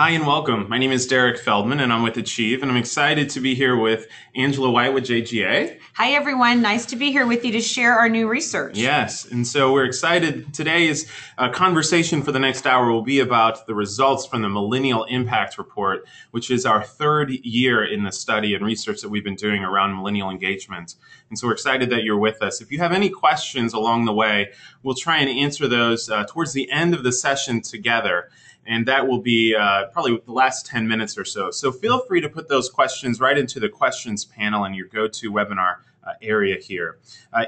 Hi and welcome. My name is Derek Feldman and I'm with Achieve, and I'm excited to be here with Angela White with JGA. Hi everyone, nice to be here with you to share our new research. Yes, and so we're excited. Today's conversation for the next hour will be about the results from the Millennial Impact Report, which is our third year in the study and research that we've been doing around millennial engagement. And so we're excited that you're with us. If you have any questions along the way, we'll try and answer those towards the end of the session together. And that will be probably the last 10 minutes or so. So feel free to put those questions right into the questions panel in your GoToWebinar area here.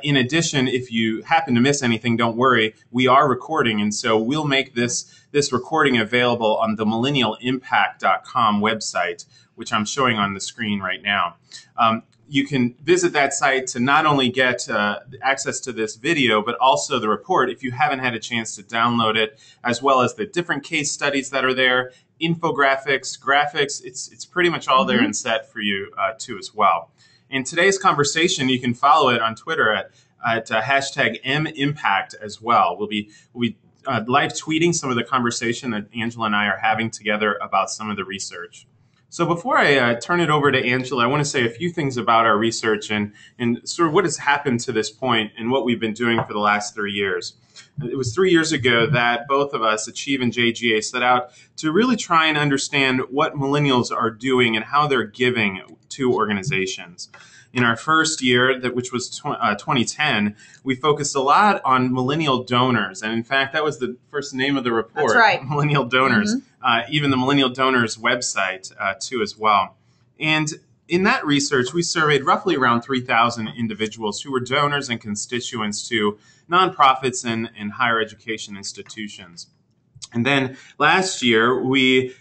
In addition, if you happen to miss anything, don't worry. We are recording, and so we'll make this recording available on the millennialimpact.com website, which I'm showing on the screen right now. You can visit that site to not only get access to this video, but also the report if you haven't had a chance to download it, as well as the different case studies that are there, infographics, graphics. It's pretty much all there and set for you too as well. In today's conversation, you can follow it on Twitter at hashtag #MImpact as well. We'll be live tweeting some of the conversation that Angela and I are having together about some of the research. So before I turn it over to Angela, I want to say a few things about our research and sort of what has happened to this point and what we've been doing for the last 3 years. It was 3 years ago that both of us, Achieve and JGA, set out to really try and understand what millennials are doing and how they're giving to organizations. In our first year, which was 2010, we focused a lot on millennial donors. And in fact, that was the first name of the report. That's right. Millennial donors. Even the Millennial Donors website too as well. And in that research, we surveyed roughly around 3,000 individuals who were donors and constituents to nonprofits and higher education institutions. And then last year, we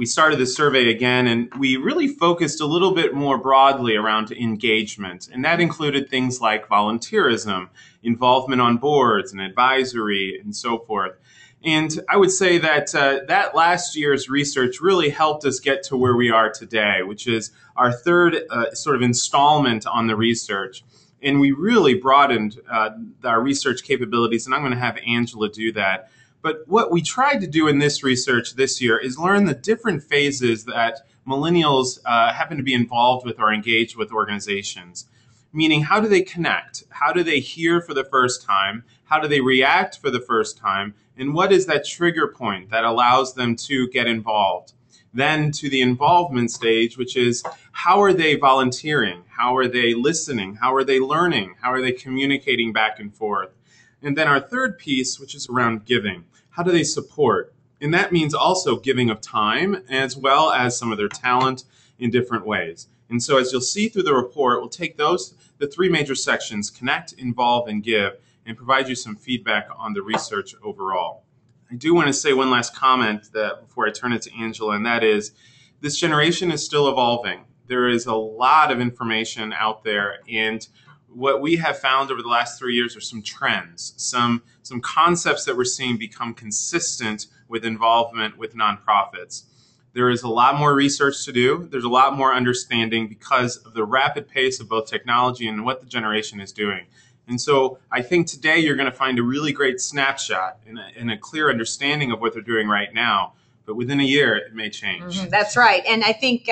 started the survey again, and we really focused a little bit more broadly around engagement. And that included things like volunteerism, involvement on boards and advisory, and so forth. And I would say that that last year's research really helped us get to where we are today, which is our third sort of installment on the research. And we really broadened our research capabilities, and I'm going to have Angela do that. But what we tried to do in this research this year is learn the different phases that millennials happen to be involved with or engaged with organizations. Meaning, how do they connect? How do they hear for the first time? How do they react for the first time? And what is that trigger point that allows them to get involved? Then to the involvement stage, which is how are they volunteering? How are they listening? How are they learning? How are they communicating back and forth? And then our third piece, which is around giving. How do they support? And that means also giving of time as well as some of their talent in different ways. And so as you'll see through the report, we'll take the three major sections, connect, involve, and give, and provide you some feedback on the research overall. I do want to say one last comment before I turn it to Angela, and that is this generation is still evolving. There is a lot of information out there, and what we have found over the last 3 years are some trends, some concepts that we're seeing become consistent with involvement with nonprofits. There is a lot more research to do. There's a lot more understanding because of the rapid pace of both technology and what the generation is doing. And so I think today you're going to find a really great snapshot and a clear understanding of what they're doing right now. But within a year, it may change. That's right. And I think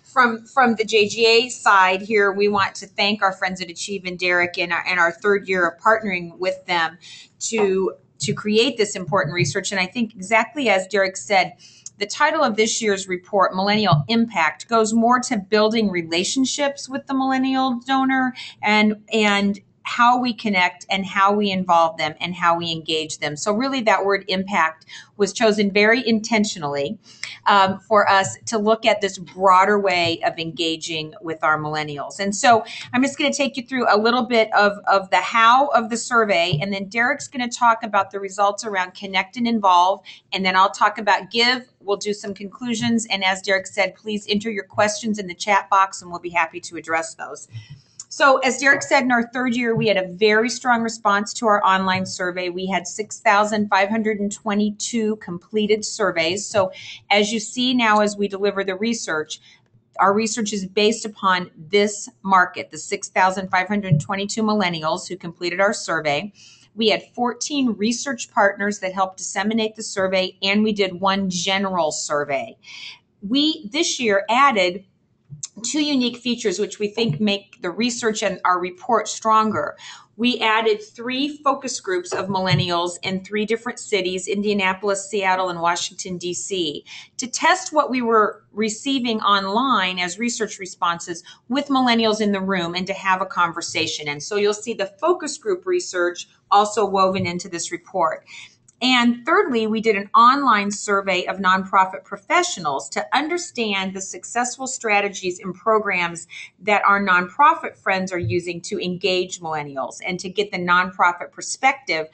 from the JGA side here, we want to thank our friends at Achieve and Derek in our third year of partnering with them to create this important research. And I think exactly as Derek said, the title of this year's report, Millennial Impact, goes more to building relationships with the millennial donor and how we connect and how we involve them and how we engage them. So really that word impact was chosen very intentionally for us to look at this broader way of engaging with our millennials. And so I'm just going to take you through a little bit of the how of the survey, and then Derek's going to talk about the results around connect and involve, and then I'll talk about give. We'll do some conclusions, and as Derek said, please enter your questions in the chat box and we'll be happy to address those. So as Derek said, in our third year, we had a very strong response to our online survey. We had 6,522 completed surveys. So as you see now, as we deliver the research, our research is based upon this market, the 6,522 millennials who completed our survey. We had 14 research partners that helped disseminate the survey, and we did one general survey. We this year added 2 unique features which we think make the research and our report stronger. We added 3 focus groups of millennials in 3 different cities, Indianapolis, Seattle, and Washington, D.C., to test what we were receiving online as research responses with millennials in the room and to have a conversation. And so you'll see the focus group research also woven into this report. And thirdly, we did an online survey of nonprofit professionals to understand the successful strategies and programs that our nonprofit friends are using to engage millennials and to get the nonprofit perspective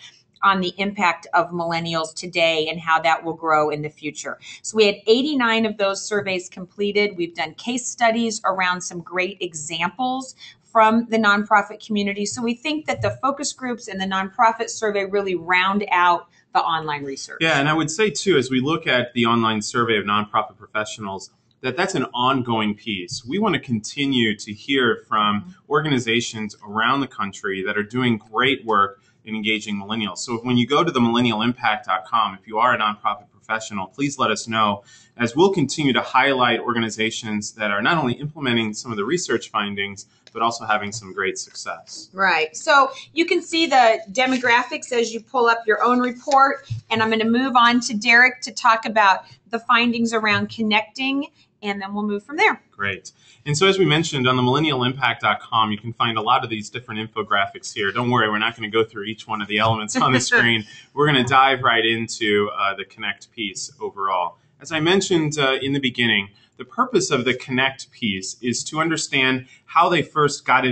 on the impact of millennials today and how that will grow in the future. So we had 89 of those surveys completed. We've done case studies around some great examples from the nonprofit community. So we think that the focus groups and the nonprofit survey really round out the online research. Yeah, and I would say too, as we look at the online survey of nonprofit professionals, that's an ongoing piece. We want to continue to hear from organizations around the country that are doing great work in engaging millennials. So when you go to the millennialimpact.com, if you are a nonprofit professional, please let us know, as we'll continue to highlight organizations that are not only implementing some of the research findings, but also having some great success. Right. So you can see the demographics as you pull up your own report. And I'm going to move on to Derek to talk about the findings around connecting, and then we'll move from there. Great. And so as we mentioned, on the millennialimpact.com, you can find a lot of these different infographics here. Don't worry, we're not going to go through each one of the elements on the screen. We're going to dive right into the Connect piece overall. As I mentioned in the beginning, the purpose of the Connect piece is to understand how they first got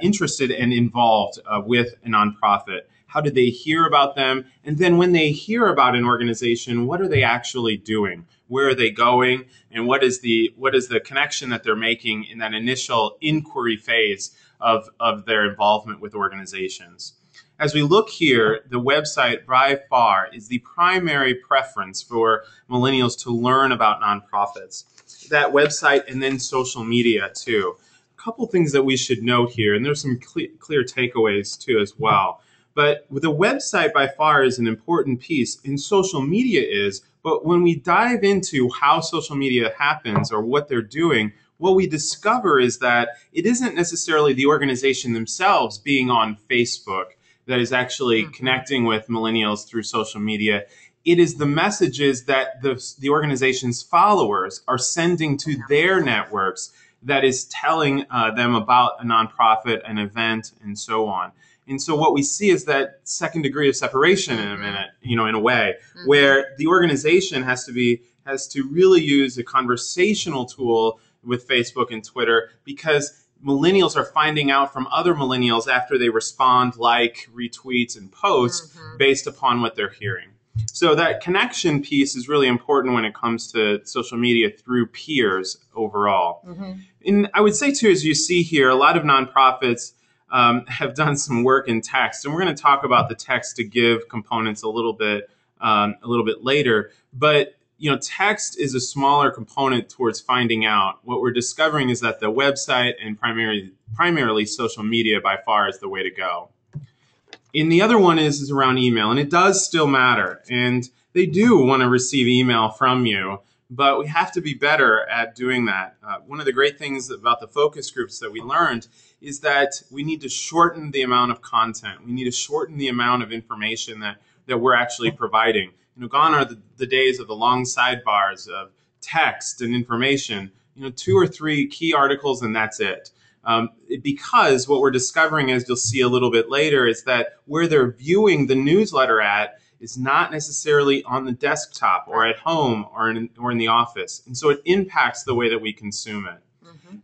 interested and involved with a nonprofit. How did they hear about them? And then when they hear about an organization, what are they actually doing? Where are they going? And what is the connection that they're making in that initial inquiry phase of their involvement with organizations? As we look here, the website by far is the primary preference for millennials to learn about nonprofits. That website and then social media too. A couple things that we should note here, and there's some clear takeaways too as well. But the website by far is an important piece, and social media is. But when we dive into how social media happens or what they're doing, what we discover is that it isn't necessarily the organization themselves being on Facebook that is actually connecting with millennials through social media. It is the messages that the organization's followers are sending to their networks that is telling them about a nonprofit, an event, and so on. And so what we see is that second degree of separation in a way, where the organization has to really use a conversational tool with Facebook and Twitter, because millennials are finding out from other millennials after they respond, like, retweets, and posts based upon what they're hearing. So that connection piece is really important when it comes to social media through peers overall. And I would say too, as you see here, a lot of nonprofits have done some work in text, and we're going to talk about the text to give components a little bit later. But text is a smaller component towards finding out. What we're discovering is that the website and primarily social media by far is the way to go. And the other one is around email, and it does still matter. And they do want to receive email from you, but we have to be better at doing that. One of the great things about the focus groups that we learned is that we need to shorten the amount of content. We need to shorten the amount of information that we're actually providing. Gone are the days of the long sidebars of text and information. 2 or 3 key articles and that's it. Because what we're discovering, as you'll see a little bit later, is that where they're viewing the newsletter at is not necessarily on the desktop or at home or in the office. And so it impacts the way that we consume it.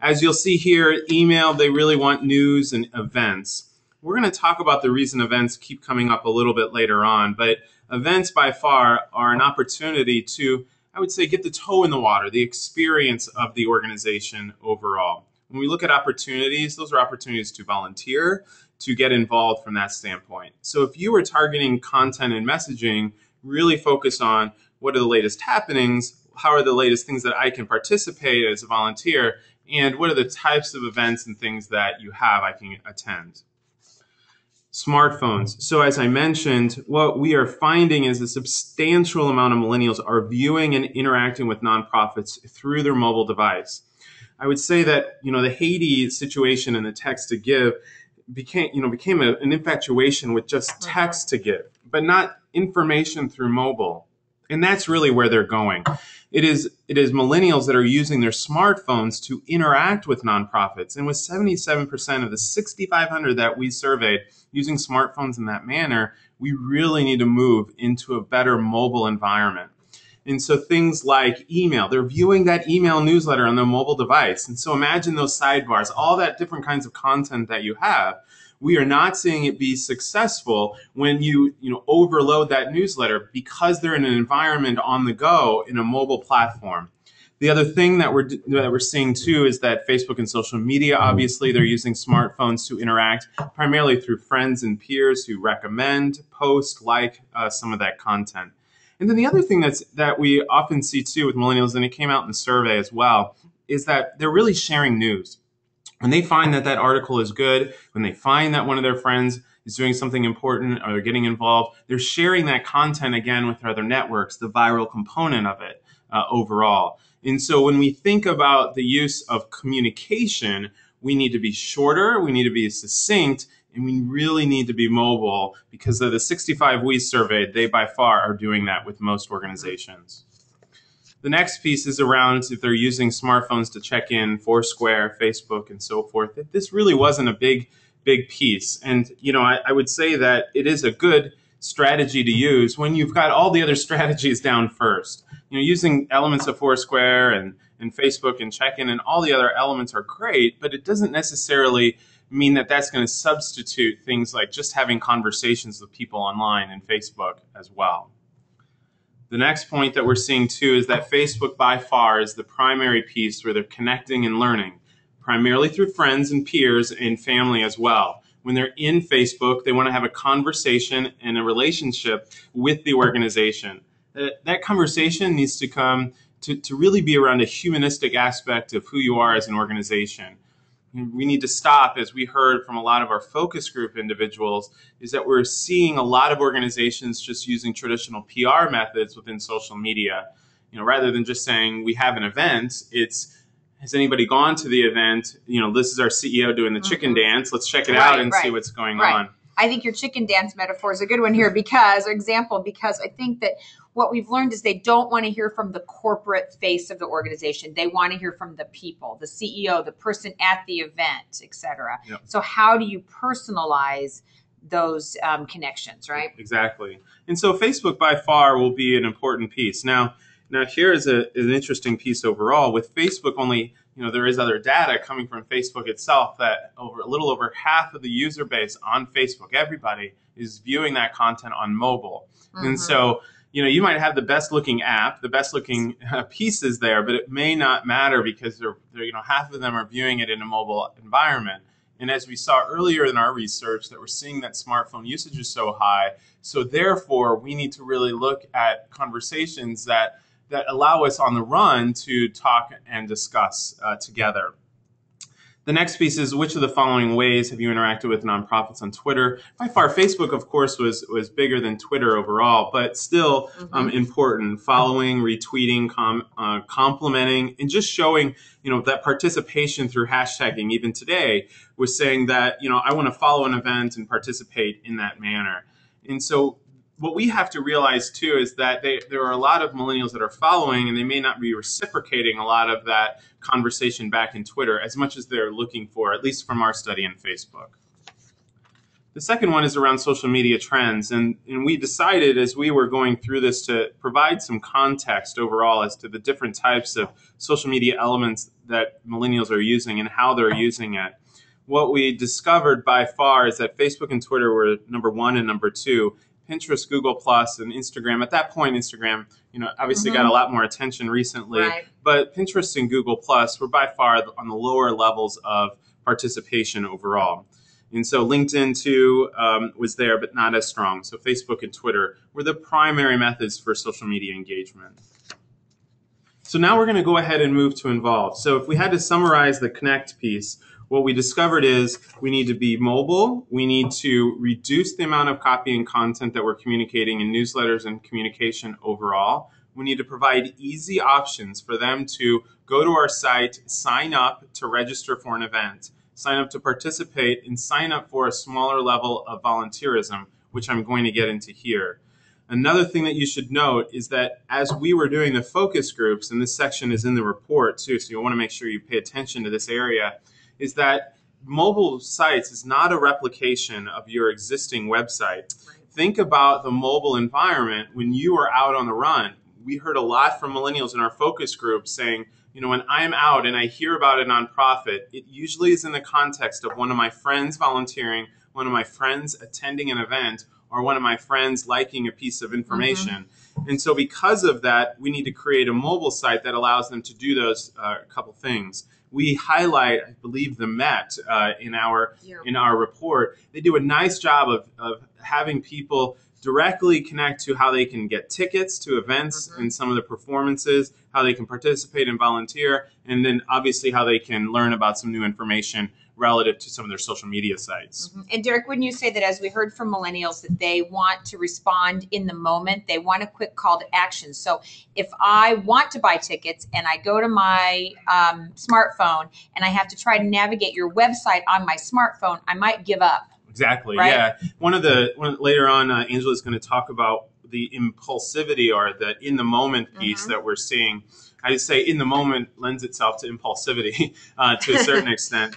As you'll see here, email, they really want news and events. We're going to talk about the reason events keep coming up a little bit later on, but events by far are an opportunity to, I would say, get the toe in the water, the experience of the organization overall. When we look at opportunities, those are opportunities to volunteer, to get involved from that standpoint. So if you are targeting content and messaging, really focus on what are the latest happenings, how are the latest things that I can participate as a volunteer, and what are the types of events and things that you have I can attend. Smartphones. So as I mentioned, what we are finding is a substantial amount of millennials are viewing and interacting with nonprofits through their mobile device. I would say that, the Haiti situation and the text to give became an infatuation with just text to give, but not information through mobile. And that's really where they're going. It is millennials that are using their smartphones to interact with nonprofits. And with 77% of the 6,500 that we surveyed using smartphones in that manner, we really need to move into a better mobile environment. And so things like email, they're viewing that email newsletter on their mobile device. And so imagine those sidebars, all that different kinds of content that you have. We are not seeing it be successful when you overload that newsletter because they're in an environment on the go in a mobile platform. The other thing that we're seeing too is that Facebook and social media, obviously, they're using smartphones to interact primarily through friends and peers who recommend, post, like some of that content. And then the other thing that we often see too with millennials, and it came out in the survey as well, is that they're really sharing news. When they find that article is good, when they find that one of their friends is doing something important or they're getting involved, they're sharing that content again with other networks, the viral component of it overall. And so when we think about the use of communication, we need to be shorter, we need to be succinct, and we really need to be mobile because of the 65 we surveyed, they by far are doing that with most organizations. The next piece is around if they're using smartphones to check in, Foursquare, Facebook, and so forth. This really wasn't a big piece. And, I would say that it is a good strategy to use when you've got all the other strategies down first. Using elements of Foursquare and Facebook and check-in and all the other elements are great, but it doesn't necessarily mean that that's going to substitute things like just having conversations with people online and Facebook as well. The next point that we're seeing too is that Facebook by far is the primary piece where they're connecting and learning, primarily through friends and peers and family as well. When they're in Facebook, they want to have a conversation and a relationship with the organization. That conversation needs to come to really be around a humanistic aspect of who you are as an organization. We need to stop, as we heard from a lot of our focus group individuals, is that we're seeing a lot of organizations just using traditional PR methods within social media. Rather than just saying we have an event, it's, has anybody gone to the event? This is our CEO doing the chicken dance. Let's check it out and see what's going on. I think your chicken dance metaphor is a good one here because I think that what we've learned is they don't want to hear from the corporate face of the organization. They want to hear from the people, the CEO, the person at the event, et cetera. Yep. So how do you personalize those connections, right? Exactly. And so Facebook by far will be an important piece. Now here is an interesting piece overall. With Facebook only, there is other data coming from Facebook itself that a little over half of the user base on Facebook, everybody, is viewing that content on mobile. Mm-hmm. And so, you might have the best looking app, the best looking pieces there, but it may not matter because they're half of them are viewing it in a mobile environment. And as we saw earlier in our research, that we're seeing that smartphone usage is so high. So therefore, we need to really look at conversations that allow us on the run to talk and discuss together. The next piece is, which of the following ways have you interacted with nonprofits on Twitter? By far, Facebook, of course, was bigger than Twitter overall, but still important. Following, retweeting, complimenting, and just showing, that participation through hashtagging. Even today, was saying that, I want to follow an event and participate in that manner. And so what we have to realize too is that there are a lot of millennials that are following, and they may not be reciprocating a lot of that conversation back in Twitter as much as they're looking for, at least from our study in Facebook. The second one is around social media trends, and we decided as we were going through this to provide some context overall as to the different types of social media elements that millennials are using and how they're using it. What we discovered by far is that Facebook and Twitter were number 1 and number 2. Pinterest, Google Plus, and Instagram. At that point, Instagram, obviously got a lot more attention recently. But Pinterest and Google Plus were by far on the lower levels of participation overall. And so LinkedIn too was there, but not as strong. So Facebook and Twitter were the primary methods for social media engagement. So now we're going to go ahead and move to involve. So if we had to summarize the connect piece, What we discovered is we need to be mobile. We need to reduce the amount of copy and content that we're communicating in newsletters and communication overall. We need to provide easy options for them to go to our site, sign up to register for an event, sign up to participate, and sign up for a smaller level of volunteerism, which I'm going to get into here. Another thing that you should note is that as we were doing the focus groups, and this section is in the report too, so you'll want to make sure you pay attention to this area, is that mobile sites is not a replication of your existing website. Right. Think about the mobile environment when you are out on the run. We heard a lot from millennials in our focus group saying, when I'm out and I hear about a nonprofit, it usually is in the context of one of my friends volunteering, one of my friends attending an event, or one of my friends liking a piece of information. Mm-hmm. And so because of that, we need to create a mobile site that allows them to do those couple things. We highlight, I believe, the Met in our report. They do a nice job of having people directly connect to how they can get tickets to events and some of the performances, how they can participate and volunteer, and then obviously how they can learn about some new information relative to some of their social media sites. Mm-hmm. And Derek, wouldn't you say that as we heard from millennials that they want to respond in the moment, they want a quick call to action. So if I want to buy tickets and I go to my smartphone and I have to try to navigate your website on my smartphone, I might give up. Exactly. Right? Yeah. Later on, Angela's going to talk about the impulsivity or the in the moment piece that we're seeing. I say in the moment lends itself to impulsivity to a certain extent.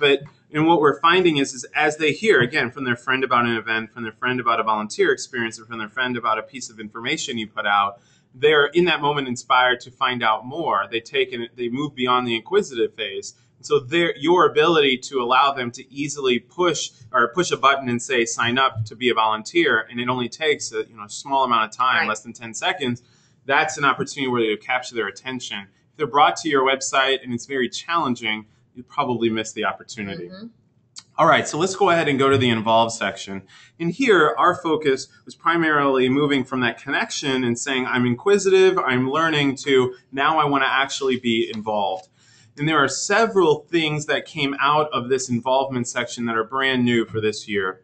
And what we're finding is as they hear, again, from their friend about an event, from their friend about a volunteer experience, or from their friend about a piece of information you put out, they're in that moment inspired to find out more. They move beyond the inquisitive phase. So your ability to allow them to easily push a button and say, sign up to be a volunteer, and it only takes a small amount of time, less than 10 seconds, that's an opportunity where you capture their attention. If they're brought to your website and it's very challenging, you probably miss the opportunity. Mm-hmm. All right, so let's go ahead and go to the involved section. And here, our focus was primarily moving from that connection and saying, I'm inquisitive, I'm learning, to now I want to actually be involved. And there are several things that came out of this involvement section that are brand new for this year.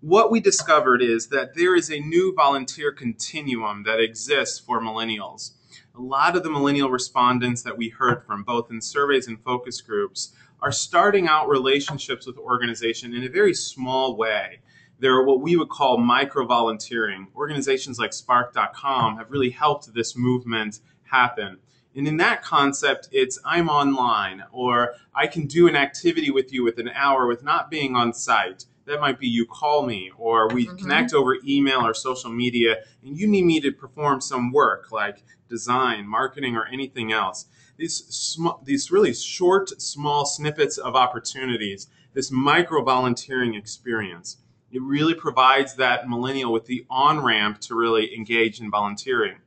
What we discovered is that there is a new volunteer continuum that exists for millennials. A lot of the millennial respondents that we heard from, both in surveys and focus groups, are starting out relationships with organizations in a very small way. They're what we would call micro-volunteering. Organizations like Spark.com have really helped this movement happen. And in that concept, it's I'm online, or I can do an activity with you within an hour with not being on site. That might be you call me, or we connect over email or social media, and you need me to perform some work like design, marketing, or anything else. These really short, small snippets of opportunities, this micro-volunteering experience, it really provides that millennial with the on-ramp to really engage in volunteering.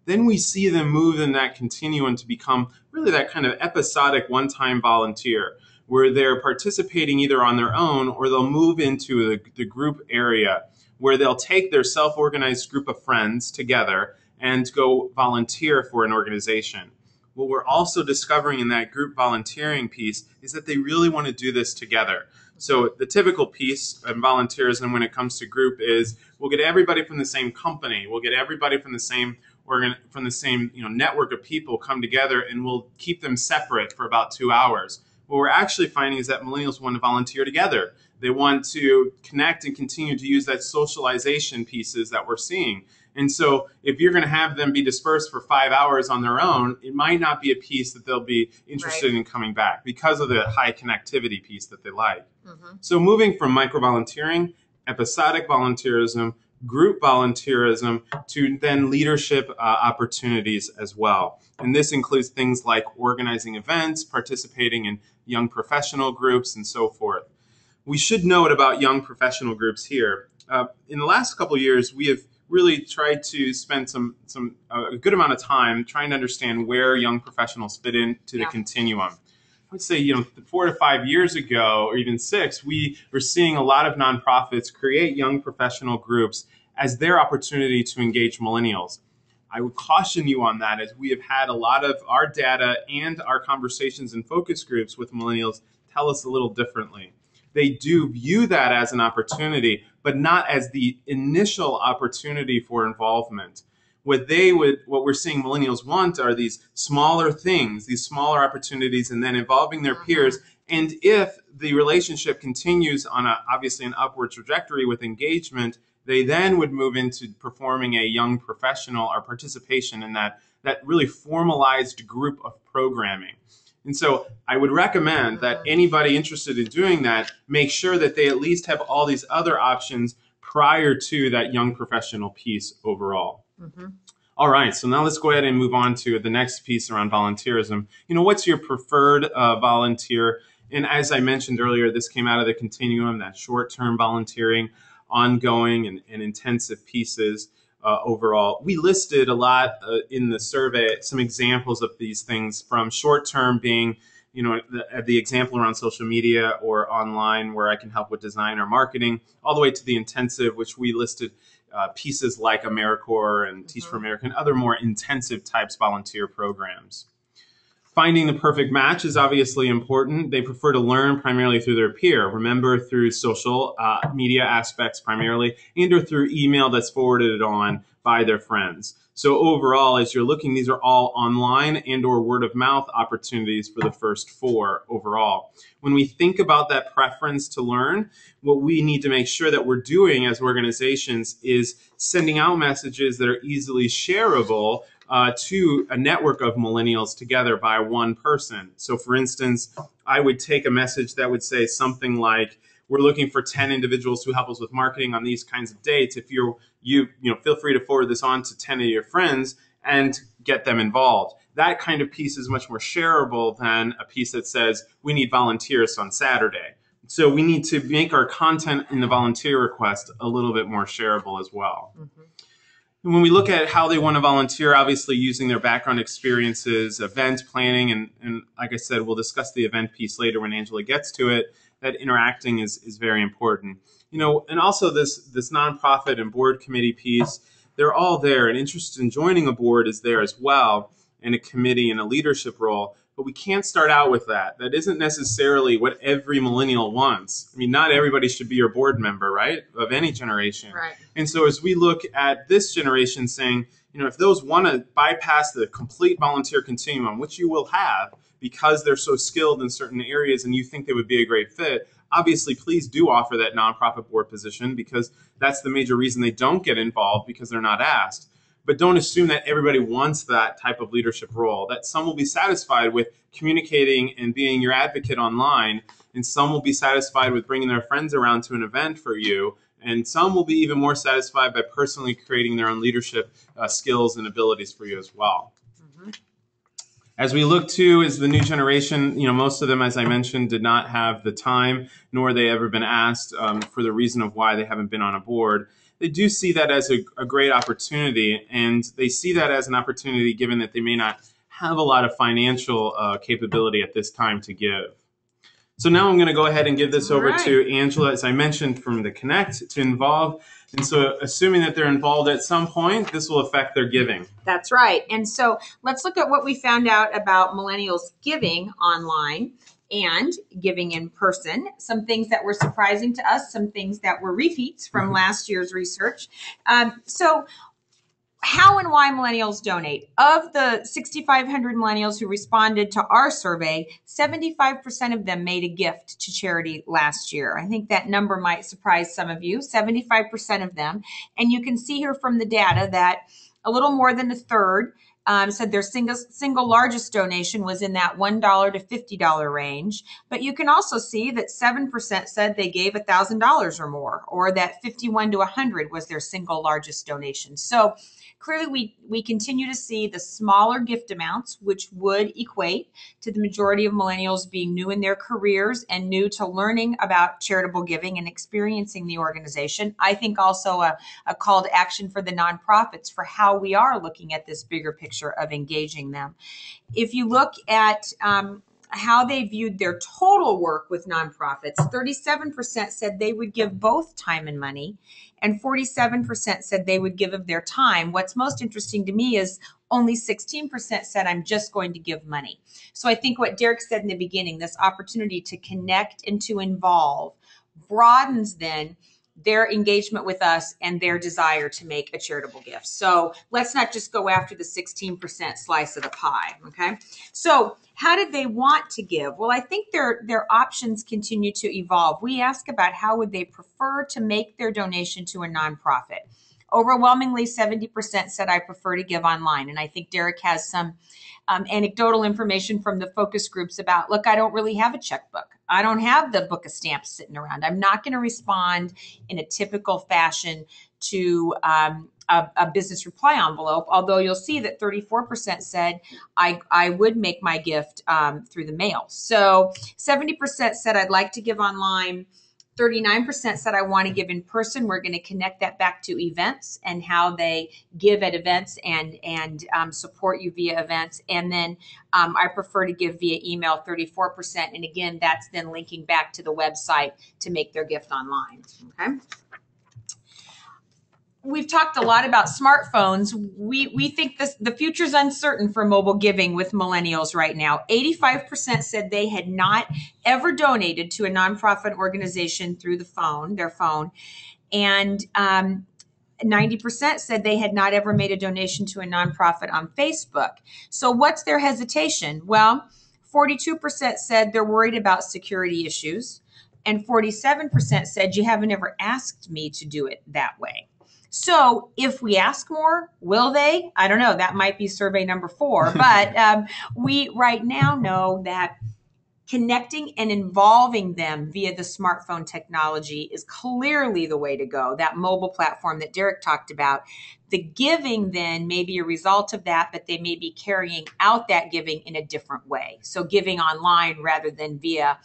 Then we see them move in that continuum to become really that kind of episodic one-time volunteer where they're participating either on their own or they'll move into the group area where they'll take their self-organized group of friends together and go volunteer for an organization. What we're also discovering in that group volunteering piece is that they really want to do this together. So the typical piece of volunteerism when it comes to group is we'll get everybody from the same company, we'll get everybody from the same network of people come together, and we'll keep them separate for about 2 hours. What we're actually finding is that millennials want to volunteer together. They want to connect and continue to use that socialization pieces that we're seeing. And so if you're going to have them be dispersed for 5 hours on their own, it might not be a piece that they'll be interested in coming back because of the high connectivity piece that they like. Mm-hmm. So moving from micro-volunteering, episodic volunteerism, group volunteerism, to then leadership opportunities as well. And this includes things like organizing events, participating in young professional groups, and so forth. We should note about young professional groups here. In the last couple of years, we have really tried to spend a good amount of time trying to understand where young professionals fit into the continuum. I would say, 4 to 5 years ago, or even 6, we were seeing a lot of nonprofits create young professional groups as their opportunity to engage millennials. I would caution you on that, as we have had a lot of our data and our conversations in focus groups with millennials tell us a little differently. They do view that as an opportunity, but not as the initial opportunity for involvement. What we're seeing millennials want are these smaller things, these smaller opportunities, and then involving their peers. And if the relationship continues on obviously an upward trajectory with engagement, they then would move into performing a young professional or participation in that really formalized group of programming. And so I would recommend that anybody interested in doing that make sure that they at least have all these other options prior to that young professional piece overall. Mm-hmm. All right, so now let's go ahead and move on to the next piece around volunteerism. What's your preferred volunteer? And as I mentioned earlier, this came out of the continuum, that short-term volunteering, ongoing and intensive pieces. Overall, we listed a lot in the survey, some examples of these things, from short term being, the example around social media or online where I can help with design or marketing, all the way to the intensive, which we listed pieces like AmeriCorps and Teach for America and other more intensive types volunteer programs. Finding the perfect match is obviously important. They prefer to learn primarily through their peer. Remember, through social media aspects primarily, and or through email that's forwarded on by their friends. So overall, as you're looking, these are all online and or word of mouth opportunities for the first 4 overall. When we think about that preference to learn, what we need to make sure that we're doing as organizations is sending out messages that are easily shareable to a network of millennials together by one person. So for instance, I would take a message that would say something like, we're looking for 10 individuals who help us with marketing on these kinds of dates. If you feel free to forward this on to 10 of your friends and get them involved. That kind of piece is much more shareable than a piece that says, we need volunteers on Saturday. So we need to make our content in the volunteer request a little bit more shareable as well. Mm-hmm. And when we look at how they want to volunteer, obviously using their background experiences, event planning, and like I said, we'll discuss the event piece later when Angela gets to it, that interacting is very important. And also this nonprofit and board committee piece, they're all there, and interest in joining a board is there as well, and a committee and a leadership role. But we can't start out with that. That isn't necessarily what every millennial wants. I mean, not everybody should be your board member, right, of any generation. Right. And so as we look at this generation saying, if those want to bypass the complete volunteer continuum, which you will have because they're so skilled in certain areas and you think they would be a great fit, obviously, please do offer that nonprofit board position, because that's the major reason they don't get involved, because they're not asked. But don't assume that everybody wants that type of leadership role, that some will be satisfied with communicating and being your advocate online, and some will be satisfied with bringing their friends around to an event for you, and some will be even more satisfied by personally creating their own leadership skills and abilities for you as well. Mm-hmm. As we look to is the new generation, most of them, as I mentioned, did not have the time, nor they ever been asked for the reason of why they haven't been on a board. They do see that as a great opportunity, and they see that as an opportunity given that they may not have a lot of financial capability at this time to give. So now I'm going to go ahead and give this over to Angela, as I mentioned, from the Connect to Involve. And so assuming that they're involved at some point, this will affect their giving. That's right. And so let's look at what we found out about millennials giving online and giving in person. Some things that were surprising to us, some things that were repeats from last year's research. So how and why millennials donate. Of the 6,500 millennials who responded to our survey, 75% of them made a gift to charity last year. I think that number might surprise some of you, 75% of them. And you can see here from the data that a little more than a third said their single largest donation was in that $1 to $50 range. But you can also see that 7% said they gave $1,000 or more, or that 51 to 100 was their single largest donation. So clearly, we continue to see the smaller gift amounts, which would equate to the majority of millennials being new in their careers and new to learning about charitable giving and experiencing the organization. I think also a call to action for the nonprofits for how we are looking at this bigger picture of engaging them. If you look at how they viewed their total work with nonprofits, 37% said they would give both time and money, and 47% said they would give of their time. What's most interesting to me is only 16% said, I'm just going to give money. So I think what Derek said in the beginning, this opportunity to connect and to involve broadens then their engagement with us and their desire to make a charitable gift. So let's not just go after the 16% slice of the pie. Okay. So how did they want to give? Well, I think their options continue to evolve. We ask about how would they prefer to make their donation to a nonprofit. Overwhelmingly, 70% said I prefer to give online. And I think Derek has some anecdotal information from the focus groups about, look, I don't really have a checkbook. I don't have the book of stamps sitting around. I'm not going to respond in a typical fashion to a business reply envelope, although you'll see that 34% said I would make my gift through the mail. So 70% said I'd like to give online. 39% said I want to give in person. We're going to connect that back to events and how they give at events and support you via events. And then I prefer to give via email, 34%. And again, that's then linking back to the website to make their gift online. Okay. We've talked a lot about smartphones. We think the future's uncertain for mobile giving with millennials right now. 85% said they had not ever donated to a nonprofit organization through their phone. And 90% said they had not ever made a donation to a nonprofit on Facebook. So what's their hesitation? Well, 42% said they're worried about security issues. And 47% said you haven't ever asked me to do it that way. So if we ask more, will they? I don't know. That might be survey number 4. But we right now know that connecting and involving them via the smartphone technology is clearly the way to go. That mobile platform that Derek talked about. The giving then may be a result of that, but they may be carrying out that giving in a different way. So giving online rather than via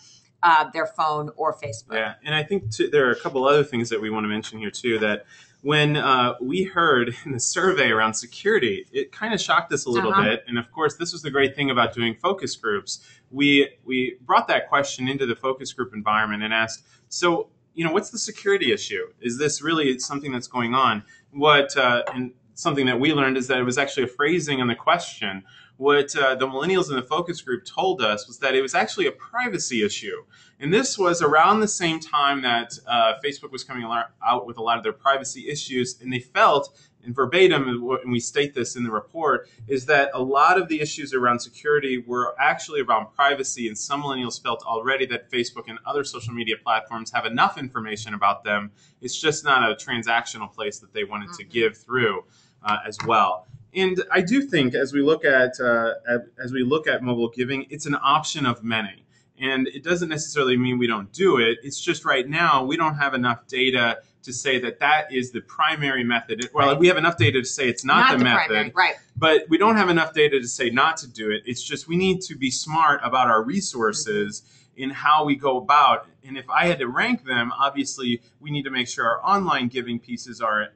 their phone or Facebook. Yeah, and I think there are a couple other things that we want to mention here too, that when we heard in the survey around security, it kind of shocked us a little bit. And of course, this was the great thing about doing focus groups. We brought that question into the focus group environment and asked, so, what's the security issue? Is this really something that's going on? And something that we learned is that it was actually a phrasing in the question. What the millennials in the focus group told us was that it was actually a privacy issue. And this was around the same time that Facebook was coming out with a lot of their privacy issues. And they felt, and verbatim, and we state this in the report, is that a lot of the issues around security were actually around privacy. And some millennials felt already that Facebook and other social media platforms have enough information about them. It's just not a transactional place that they wanted to give through as well. And I do think as we look at mobile giving, it's an option of many. And it doesn't necessarily mean we don't do it. It's just right now we don't have enough data to say that is the primary method. Well, we have enough data to say it's not the method, primary, right? But we don't have enough data to say not to do it. It's just we need to be smart about our resources in how we go about. And if I had to rank them, obviously we need to make sure our online giving pieces are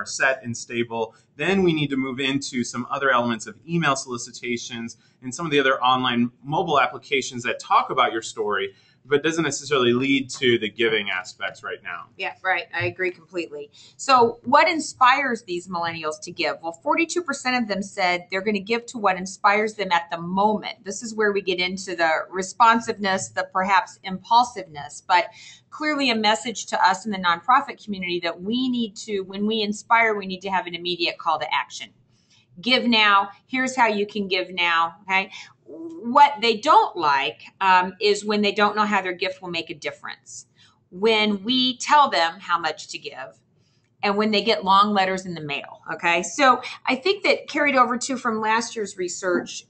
set and stable. Then we need to move into some other elements of email solicitations and some of the other online mobile applications that talk about your story, but doesn't necessarily lead to the giving aspects right now. Yeah, right. I agree completely. So what inspires these millennials to give? Well, 42% of them said they're going to give to what inspires them at the moment. This is where we get into the responsiveness, the perhaps impulsiveness, but clearly a message to us in the nonprofit community that we need to, when we inspire, we need to have an immediate call to action. Give now. Here's how you can give now. Okay. What they don't like is when they don't know how their gift will make a difference. When we tell them how much to give and when they get long letters in the mail. Okay. So I think that carried over too from last year's research,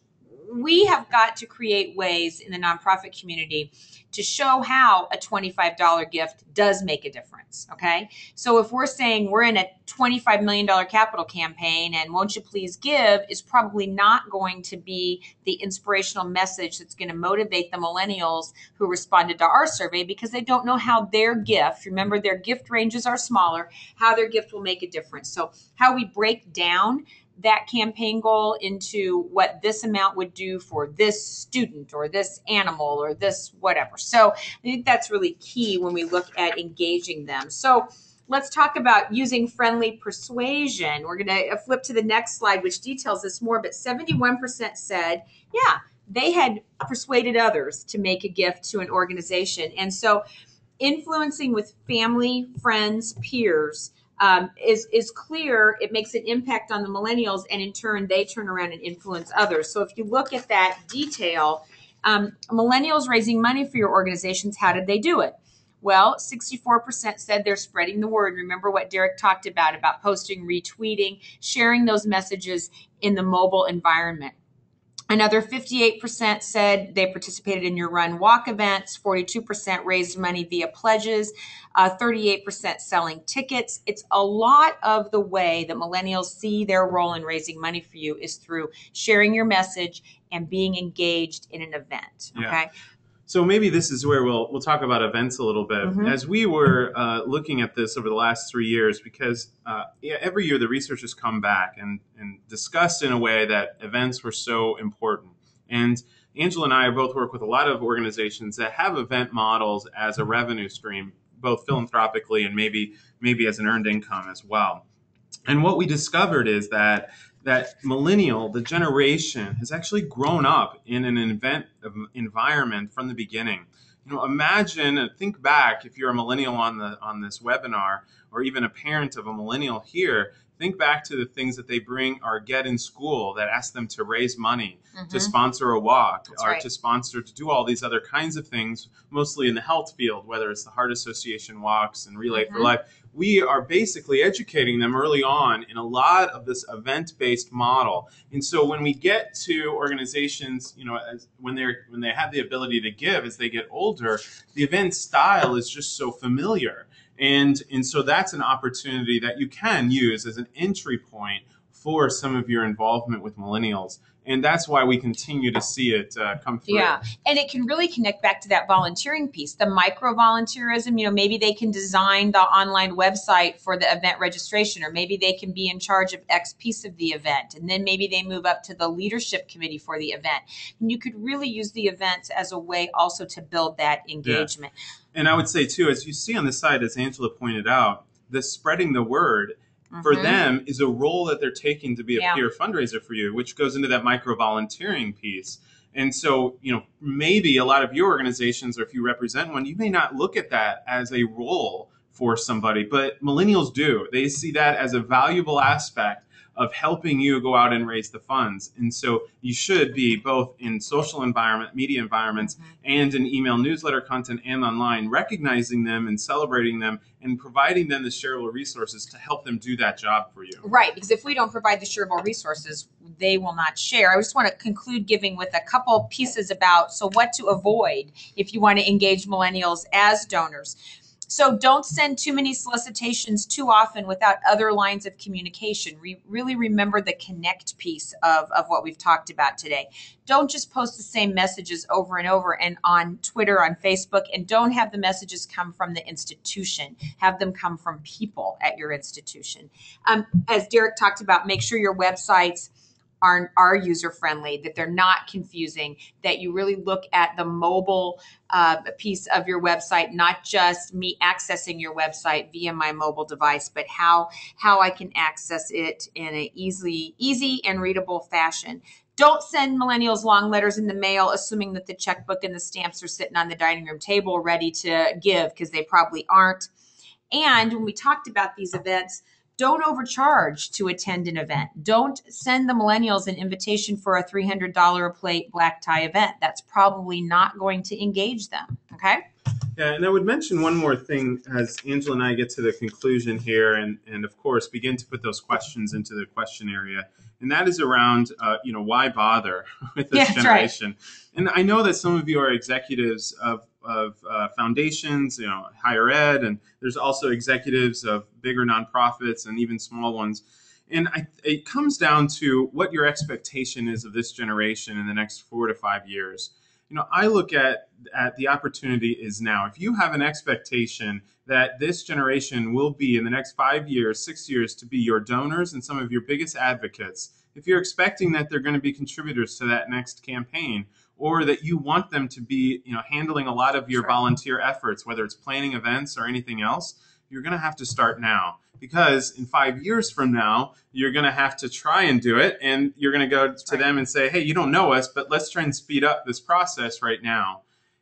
we have got to create ways in the nonprofit community to show how a $25 gift does make a difference. Okay. So if we're saying we're in a $25 million capital campaign and won't you please give is probably not going to be the inspirational message that's going to motivate the millennials who responded to our survey because they don't know how their gift, remember their gift ranges are smaller, how their gift will make a difference. So how we break down that campaign goal into what this amount would do for this student or this animal or this whatever. So I think that's really key when we look at engaging them. So let's talk about using friendly persuasion. We're going to flip to the next slide, which details this more, but 71% said, yeah, they had persuaded others to make a gift to an organization. And so influencing with family, friends, peers is clear. It makes an impact on the millennials, and in turn, they turn around and influence others. So if you look at that detail, millennials raising money for your organizations, how did they do it? Well, 64% said they're spreading the word. Remember what Derek talked about posting, retweeting, sharing those messages in the mobile environment. Another 58% said they participated in your run walk events. 42% raised money via pledges. 38% selling tickets. It's a lot of the way that millennials see their role in raising money for you is through sharing your message and being engaged in an event. Okay. Yeah. So maybe this is where we'll talk about events a little bit. Mm-hmm. As we were looking at this over the last 3 years, because every year the researchers come back and discussed in a way that events were so important. And Angela and I both work with a lot of organizations that have event models as a revenue stream, both philanthropically and maybe as an earned income as well. And what we discovered is that millennial, the generation, has actually grown up in an event environment from the beginning. Imagine, think back if you're a millennial on this webinar, or even a parent of a millennial here. Think back to the things that they bring or get in school that ask them to raise money, to sponsor a walk, to do all these other kinds of things, mostly in the health field, whether it's the Heart Association walks and Relay for Life. We are basically educating them early on in a lot of this event-based model. And so when we get to organizations, when they have the ability to give as they get older, the event style is just so familiar. And so that's an opportunity that you can use as an entry point for some of your involvement with millennials. And that's why we continue to see it come through. Yeah, and it can really connect back to that volunteering piece, the micro volunteerism. Maybe they can design the online website for the event registration, or maybe they can be in charge of X piece of the event, and then maybe they move up to the leadership committee for the event. And you could really use the events as a way also to build that engagement. Yeah. And I would say too, as you see on the side, as Angela pointed out, the spreading the word for them is a role that they're taking to be a peer fundraiser for you, which goes into that micro volunteering piece. And so, maybe a lot of your organizations, or if you represent one, you may not look at that as a role for somebody, but millennials do. They see that as a valuable aspect of helping you go out and raise the funds. And so you should be both in social environment, media environments, and in email newsletter content and online, recognizing them and celebrating them and providing them the shareable resources to help them do that job for you. Right, because if we don't provide the shareable resources, they will not share. I just want to conclude giving with a couple pieces about what to avoid if you want to engage millennials as donors. So don't send too many solicitations too often without other lines of communication. Really remember the connect piece of what we've talked about today. Don't just post the same messages over and over and on Twitter, on Facebook, and don't have the messages come from the institution. Have them come from people at your institution. As Derek talked about, make sure your websites are user-friendly, that they're not confusing, that you really look at the mobile piece of your website, not just me accessing your website via my mobile device, but how I can access it in an easy and readable fashion. Don't send millennials long letters in the mail, assuming that the checkbook and the stamps are sitting on the dining room table ready to give, because they probably aren't. And when we talked about these events, don't overcharge to attend an event. Don't send the millennials an invitation for a $300 a plate black tie event. That's probably not going to engage them. Okay? Yeah, and I would mention one more thing as Angela and I get to the conclusion here, and of course begin to put those questions into the question area. And that is around, why bother with this generation? Right. And I know that some of you are executives of foundations, higher ed, and there's also executives of bigger nonprofits and even small ones. And it comes down to what your expectation is of this generation in the next 4 to 5 years. I look at the opportunity is now. If you have an expectation that this generation will be in the next 5 years, 6 years to be your donors and some of your biggest advocates, if you're expecting that they're going to be contributors to that next campaign, or that you want them to be, handling a lot of your volunteer efforts, whether it's planning events or anything else, you're going to have to start now. Because in 5 years from now, you're going to have to try and do it. And you're going to go to them and say, hey, you don't know us, but let's try and speed up this process right now.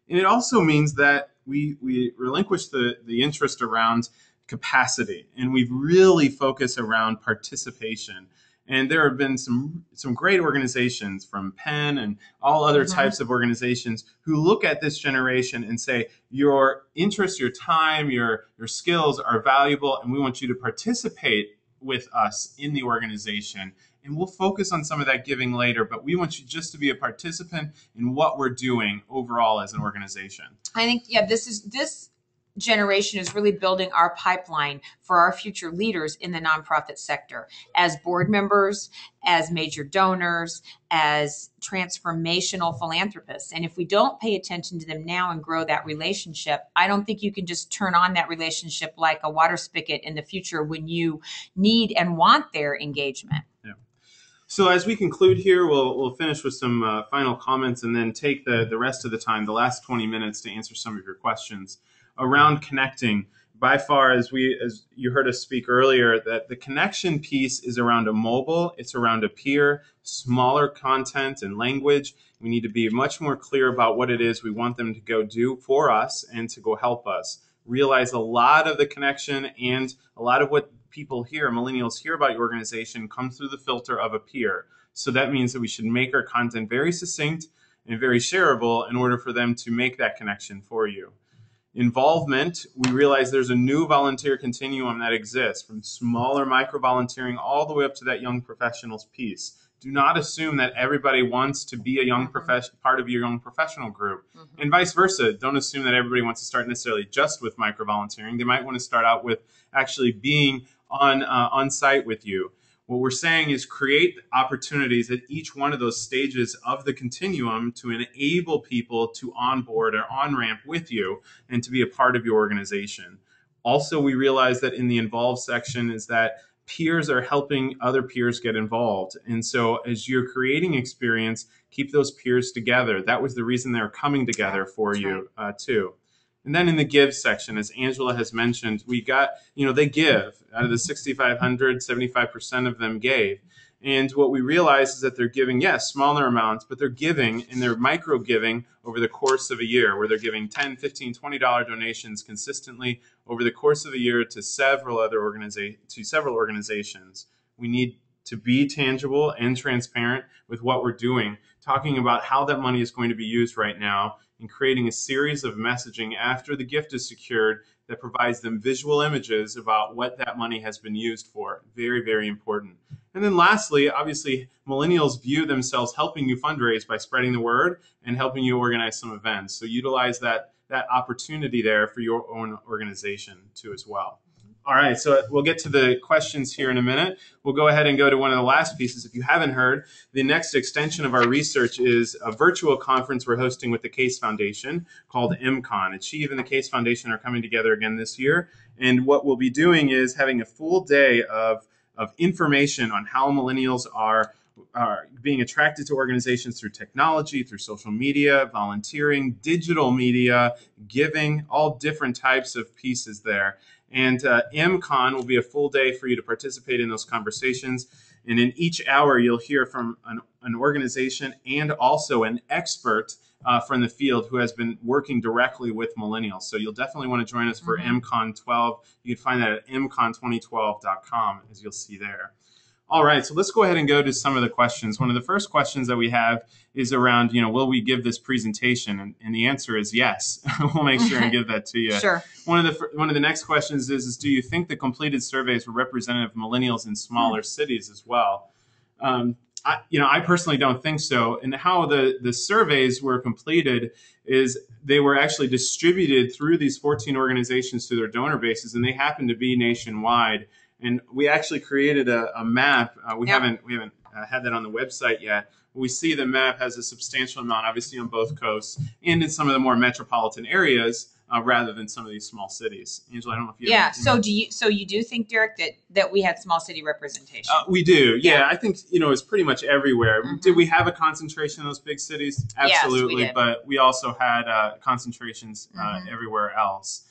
And it also means that we relinquish the interest around capacity, and we've really focused around participation. And there have been some great organizations from Penn and all other types of organizations who look at this generation and say, your interests, your time, your skills are valuable, and we want you to participate with us in the organization. And we'll focus on some of that giving later, but we want you just to be a participant in what we're doing overall as an organization. I think, this generation is really building our pipeline for our future leaders in the nonprofit sector as board members, as major donors, as transformational philanthropists. And if we don't pay attention to them now and grow that relationship, I don't think you can just turn on that relationship like a water spigot in the future when you need and want their engagement. Yeah. So as we conclude here, we'll finish with some final comments and then take the rest of the time, the last 20 minutes, to answer some of your questions around connecting. By far, as you heard us speak earlier, that the connection piece is around a mobile, it's around a peer, smaller content and language. We need to be much more clear about what it is we want them to go do for us and to go help us. Realize a lot of the connection and a lot of what people hear, millennials hear about your organization, comes through the filter of a peer. So that means that we should make our content very succinct and very shareable in order for them to make that connection for you. Involvement, we realize there's a new volunteer continuum that exists, from smaller micro-volunteering all the way up to that young professionals piece. Do not assume that everybody wants to be a young part of your young professional group, and vice versa. Don't assume that everybody wants to start necessarily just with micro-volunteering. They might want to start out with actually being on site with you. What we're saying is create opportunities at each one of those stages of the continuum to enable people to onboard or on-ramp with you and to be a part of your organization. Also, we realize that in the involved section is that peers are helping other peers get involved. And so as you're creating experience, keep those peers together. That was the reason they're coming together for you too. And then in the give section, as Angela has mentioned, we got, they give. Out of the 6,500, 75% of them gave. And what we realize is that they're giving, yes, smaller amounts, but they're giving, and they're micro giving over the course of a year, where they're giving $10, $15, $20 donations consistently over the course of a year to several organizations. We need to be tangible and transparent with what we're doing, talking about how that money is going to be used right now, and creating a series of messaging after the gift is secured that provides them visual images about what that money has been used for. Very, very important. And then lastly, obviously, millennials view themselves helping you fundraise by spreading the word and helping you organize some events. So utilize that opportunity there for your own organization too as well. All right, so we'll get to the questions here in a minute. We'll go ahead and go to one of the last pieces. If you haven't heard, the next extension of our research is a virtual conference we're hosting with the Case Foundation called MCon. Achieve and the Case Foundation are coming together again this year. And what we'll be doing is having a full day of information on how millennials are being attracted to organizations through technology, through social media, volunteering, digital media, giving, all different types of pieces there. And MCon will be a full day for you to participate in those conversations. And in each hour, you'll hear from an organization and also an expert from the field who has been working directly with millennials. So you'll definitely want to join us for MCon 12. You can find that at mcon2012.com, as you'll see there. All right, so let's go ahead and go to some of the questions. One of the first questions that we have is around, will we give this presentation? And the answer is yes. We'll make sure and give that to you. Sure. One of the next questions is do you think the completed surveys were representative of millennials in smaller cities as well? I personally don't think so. And how the surveys were completed is they were actually distributed through these 14 organizations to their donor bases, and they happen to be nationwide. And we actually created a map. We haven't had that on the website yet. We see the map has a substantial amount, obviously, on both coasts and in some of the more metropolitan areas, rather than some of these small cities. Angela, I don't know if you. Yeah. So you do think, Derek, that we had small city representation? We do. Yeah. I think it's pretty much everywhere. Did we have a concentration in those big cities? Absolutely. Yes, we did. But we also had concentrations everywhere else.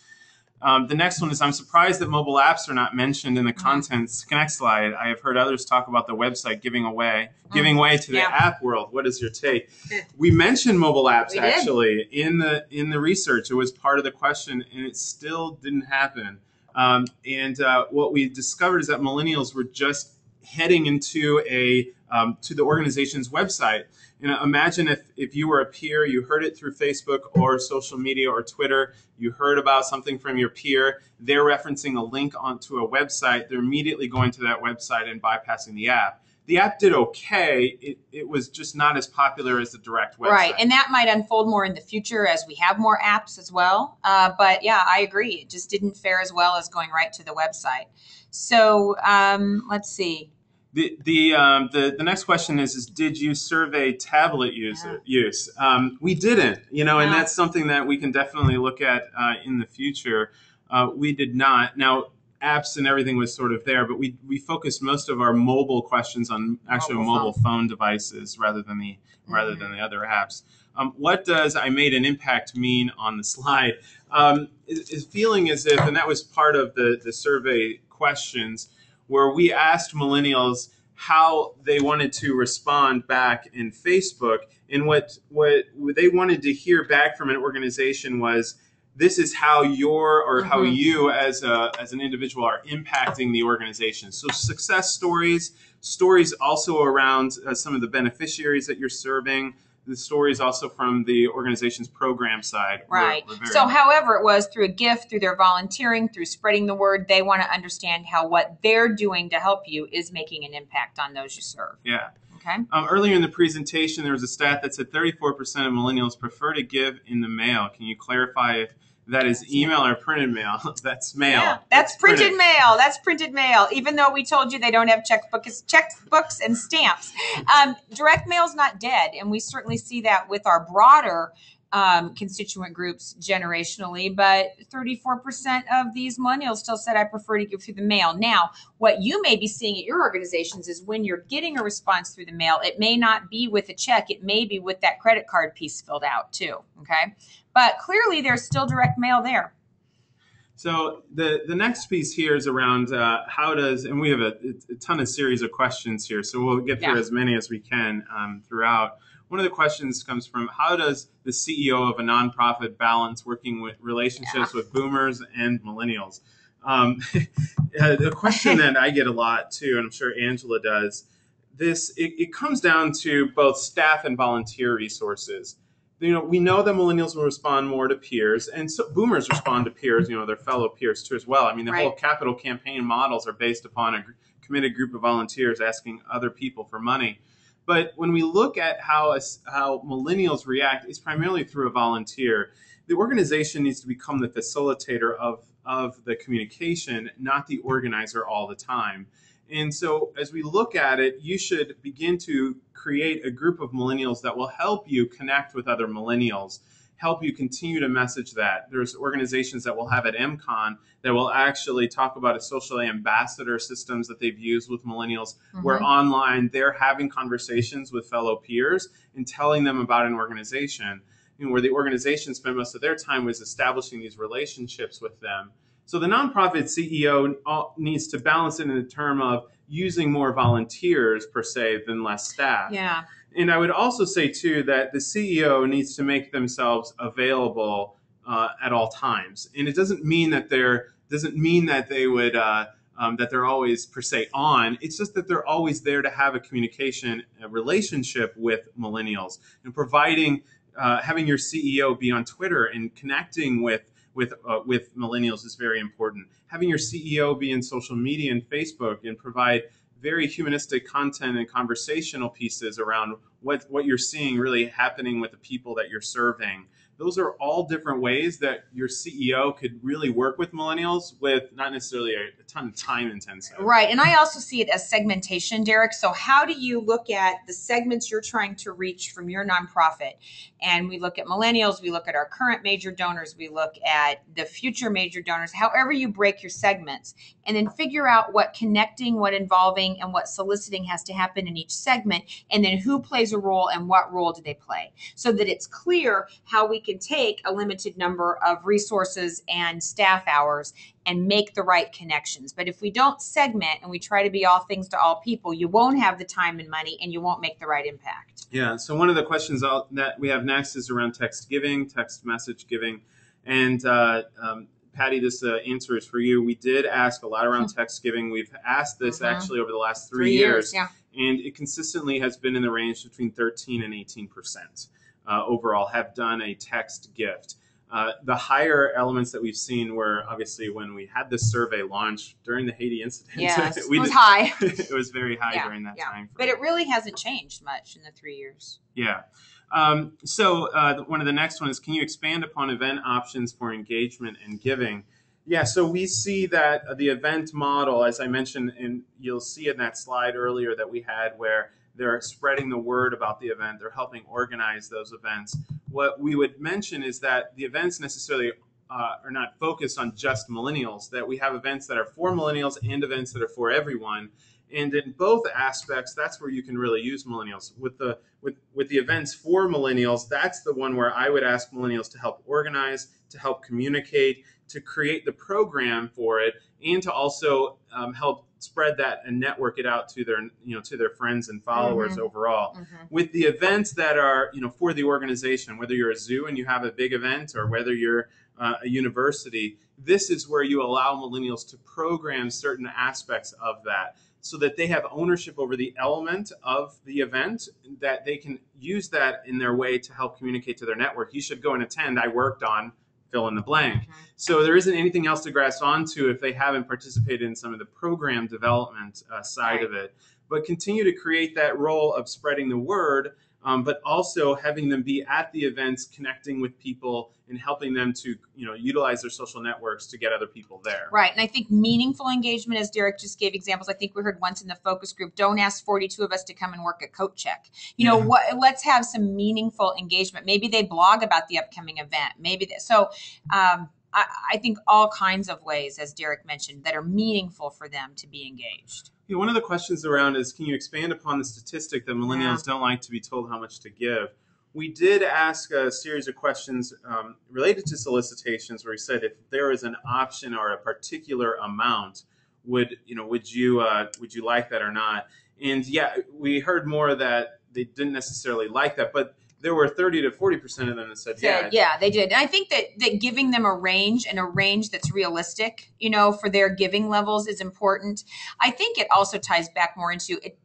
The next one is, I'm surprised that mobile apps are not mentioned in the Contents Connect slide. I have heard others talk about the website giving way to the app world. What is your take? We mentioned mobile apps actually in the research. It was part of the question, and it still didn't happen. What we discovered is that millennials were just heading into to the organization's website. And imagine if you were a peer, you heard it through Facebook or social media or Twitter, you heard about something from your peer, they're referencing a link onto a website, they're immediately going to that website and bypassing the app. The app did okay. It was just not as popular as the direct website. Right, and that might unfold more in the future as we have more apps as well. But yeah, I agree. It just didn't fare as well as going right to the website. So let's see. The next question is did you survey tablet use? We didn't, and that's something that we can definitely look at in the future. We did not. Now, apps and everything was sort of there, but we focused most of our mobile questions on actually mobile phone devices rather than the other apps. What does I made an impact mean on the slide? Is feeling as if, and that was part of the survey questions, where we asked millennials how they wanted to respond back in Facebook, and what they wanted to hear back from an organization was, this is how how you as an individual are impacting the organization. So success stories also around some of the beneficiaries that you're serving, the stories also from the organization's program side. Right. So however it was, through a gift, through their volunteering, through spreading the word, they want to understand how what they're doing to help you is making an impact on those you serve. Yeah. Okay. Earlier in the presentation, there was a stat that said 34% of millennials prefer to give in the mail. Can you clarify if that is email or printed mail? That's mail. Yeah, that's printed mail. That's printed mail. Even though we told you they don't have checkbooks and stamps. Direct mail is not dead. And we certainly see that with our broader constituent groups generationally. But 34% of these millennials still said, I prefer to give through the mail. Now, what you may be seeing at your organizations is when you're getting a response through the mail, it may not be with a check. It may be with that credit card piece filled out too. Okay. But clearly, there's still direct mail there. So the next piece here is around how does, and we have a ton of series of questions here, so we'll get through as many as we can throughout. One of the questions comes from, how does the CEO of a nonprofit balance working with relationships with boomers and millennials? The question that I get a lot too, and I'm sure Angela does, it comes down to both staff and volunteer resources. We know that millennials will respond more to peers, and so boomers respond to peers, their fellow peers too as well. I mean, the whole capital campaign models are based upon a committed group of volunteers asking other people for money. But when we look at how millennials react, it's primarily through a volunteer. The organization needs to become the facilitator of the communication, not the organizer all the time. And so as we look at it, you should begin to create a group of millennials that will help you connect with other millennials, help you continue to message that. There's organizations that will have at MCON that will actually talk about a social ambassador systems that they've used with millennials, where online they're having conversations with fellow peers and telling them about an organization, where the organization spent most of their time was establishing these relationships with them. So the nonprofit CEO needs to balance it in the term of using more volunteers per se than less staff. Yeah. And I would also say too that the CEO needs to make themselves available at all times. And it doesn't mean that they would that they're always per se on. It's just that they're always there to have a relationship with millennials, and providing having your CEO be on Twitter and connecting with millennials is very important. Having your CEO be in social media and Facebook and provide very humanistic content and conversational pieces around what you're seeing really happening with the people that you're serving. Those are all different ways that your CEO could really work with millennials with not necessarily a ton of time intensive. Right. And I also see it as segmentation, Derek. So how do you look at the segments you're trying to reach from your nonprofit? And we look at millennials, we look at our current major donors, we look at the future major donors, however you break your segments, and then figure out what connecting, what involving, and what soliciting has to happen in each segment, and then who plays a role and what role do they play, so that it's clear how we can take a limited number of resources and staff hours and make the right connections. But if we don't segment and we try to be all things to all people, you won't have the time and money, and you won't make the right impact. Yeah. So one of the questions that we have next is around text giving, text message giving. And Patty, this answer is for you. We did ask a lot around text giving. We've asked this actually over the last 3 years. Yeah. And it consistently has been in the range between 13 and 18% overall have done a text gift. The higher elements that we've seen were obviously when we had this survey launch during the Haiti incident. Yes, it was high. It was very high during that time frame. But it really hasn't changed much in the 3 years. Yeah. So one of the next one is, can you expand upon event options for engagement and giving? Yeah, so we see that the event model, as I mentioned, and you'll see in that slide earlier that we had where they're spreading the word about the event, they're helping organize those events. What we would mention is that the events necessarily are not focused on just millennials, that we have events that are for millennials and events that are for everyone. And in both aspects, that's where you can really use millennials. With the events for millennials, that's the one where I would ask millennials to help organize, to help communicate, to create the program for it, and to also help spread that and network it out to their friends and followers overall. With the events that are for the organization, whether you're a zoo and you have a big event, or whether you're a university, this is where you allow millennials to program certain aspects of that, so that they have ownership over the element of the event, that they can use that in their way to help communicate to their network. You should go and attend. I worked on fill in the blank. So there isn't anything else to grasp onto if they haven't participated in some of the program development side of it. But continue to create that role of spreading the word, but also having them be at the events, connecting with people and helping them to utilize their social networks to get other people there. Right. And I think meaningful engagement, as Derek just gave examples, I think we heard once in the focus group, don't ask 42 of us to come and work a coat check. Let's have some meaningful engagement. Maybe they blog about the upcoming event. I think all kinds of ways, as Derek mentioned, that are meaningful for them to be engaged. Yeah, one of the questions around is, can you expand upon the statistic that millennials don't like to be told how much to give? We did ask a series of questions related to solicitations, where we said if there is an option or a particular amount, would you like that or not? And yeah, we heard more that they didn't necessarily like that, but there were 30 to 40% of them that said yeah. Yeah, they did. And I think that giving them a range, and a range that's realistic, for their giving levels is important. I think it also ties back more into it.